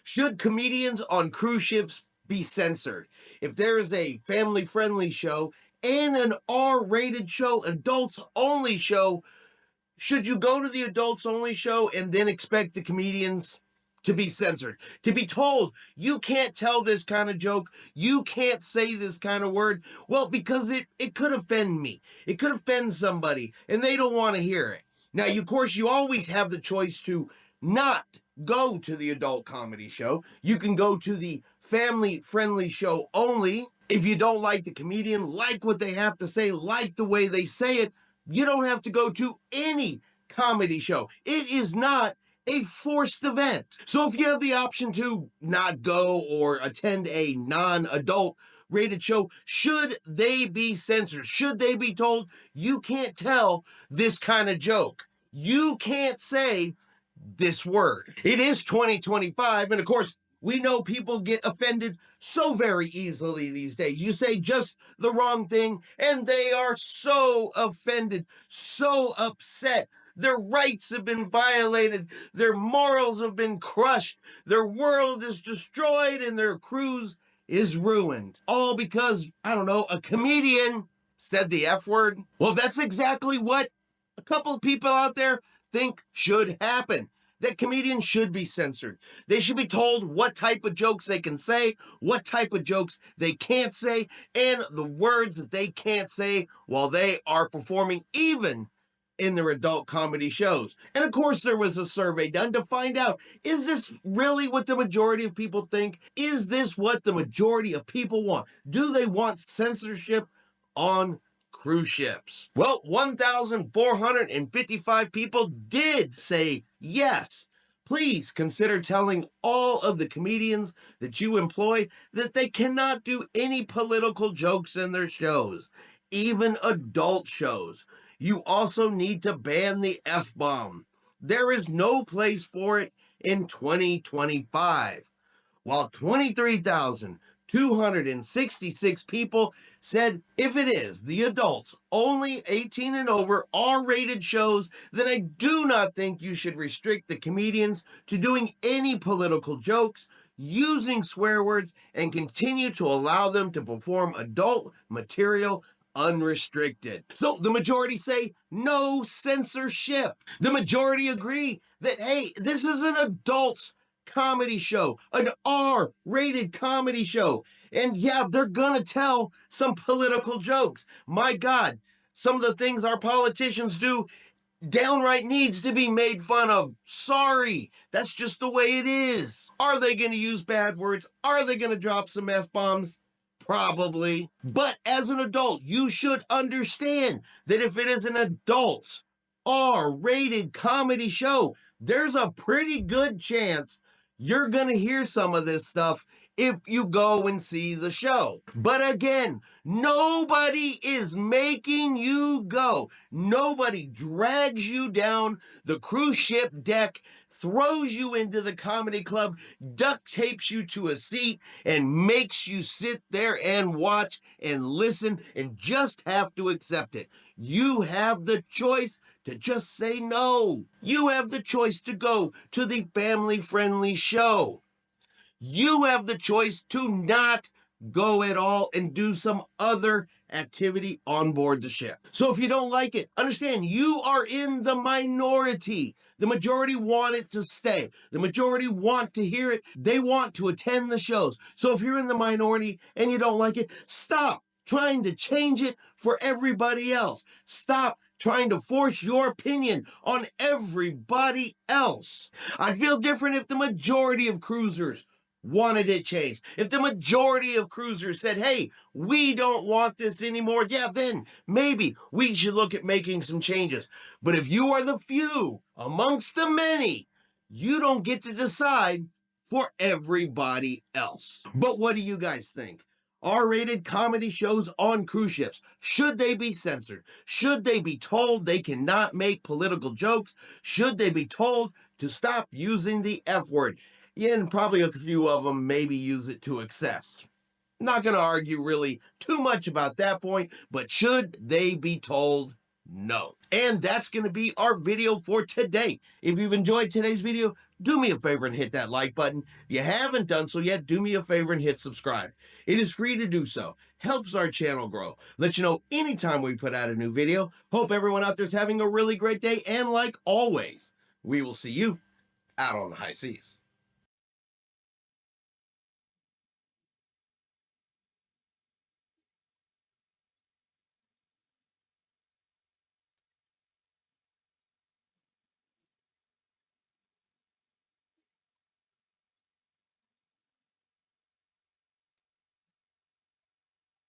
Should comedians on cruise ships be censored? If there is a family-friendly show and an R-rated show, adults-only show, should you go to the adults-only show and then expect the comedians to be censored? To be told, you can't tell this kind of joke, you can't say this kind of word, well, because it could offend me. It could offend somebody, and they don't want to hear it. Now, of course, you always have the choice to not go to the adult comedy show. You can go to the family-friendly show only. If you don't like the comedian, like what they have to say, like the way they say it, you don't have to go to any comedy show. It is not a forced event. So if you have the option to not go or attend a non-adult rated show, should they be censored? Should they be told, you can't tell this kind of joke? You can't say this word. It is 2025, and of course, we know people get offended so very easily these days. You say just the wrong thing, and they are so offended, so upset. Their rights have been violated. Their morals have been crushed. Their world is destroyed, and their cruise is ruined. All because, I don't know, a comedian said the F word. Well, that's exactly what a couple of people out there think should happen. That comedians should be censored. They should be told what type of jokes they can say, what type of jokes they can't say, and the words that they can't say while they are performing, even in their adult comedy shows. And of course, there was a survey done to find out, is this really what the majority of people think? Is this what the majority of people want? Do they want censorship on cruise ships? Well, 1,455 people did say yes. Please consider telling all of the comedians that you employ that they cannot do any political jokes in their shows, even adult shows. You also need to ban the F-bomb. There is no place for it in 2025. While 23,266 people said if it is the adults, only 18 and over, R-rated shows, then I do not think you should restrict the comedians to doing any political jokes, using swear words, and continue to allow them to perform adult material unrestricted. So the majority say no censorship. The majority agree that, hey, this is an adults comedy show, an R-rated comedy show. And yeah, they're gonna tell some political jokes. My God, some of the things our politicians do downright needs to be made fun of. Sorry, that's just the way it is. Are they gonna use bad words? Are they gonna drop some F-bombs? Probably. But as an adult, you should understand that if it is an adult R-rated comedy show, there's a pretty good chance you're going to hear some of this stuff if you go and see the show. But again, nobody is making you go. Nobody drags you down the cruise ship deck, throws you into the comedy club, duct tapes you to a seat, and makes you sit there and watch and listen and just have to accept it. You have the choice to just say no. You have the choice to go to the family-friendly show. You have the choice to not go at all and do some other activity on board the ship. So if you don't like it, understand you are in the minority. The majority want it to stay. The majority want to hear it. They want to attend the shows. So if you're in the minority and you don't like it, stop trying to change it for everybody else. Stop trying to force your opinion on everybody else. I'd feel different if the majority of cruisers wanted it changed. If the majority of cruisers said, hey, we don't want this anymore, yeah, then maybe we should look at making some changes. But if you are the few amongst the many, you don't get to decide for everybody else. But what do you guys think? R-rated comedy shows on cruise ships, should they be censored? Should they be told they cannot make political jokes? Should they be told to stop using the F word? Yeah, and probably a few of them maybe use it to excess. Not going to argue really too much about that point, but should they be told No. And that's going to be our video for today. If you've enjoyed today's video, do me a favor and hit that like button. If you haven't done so yet, do me a favor and hit subscribe. It is free to do so. Helps our channel grow. Let you know anytime we put out a new video. Hope everyone out there is having a really great day. And like always, we will see you out on the high seas.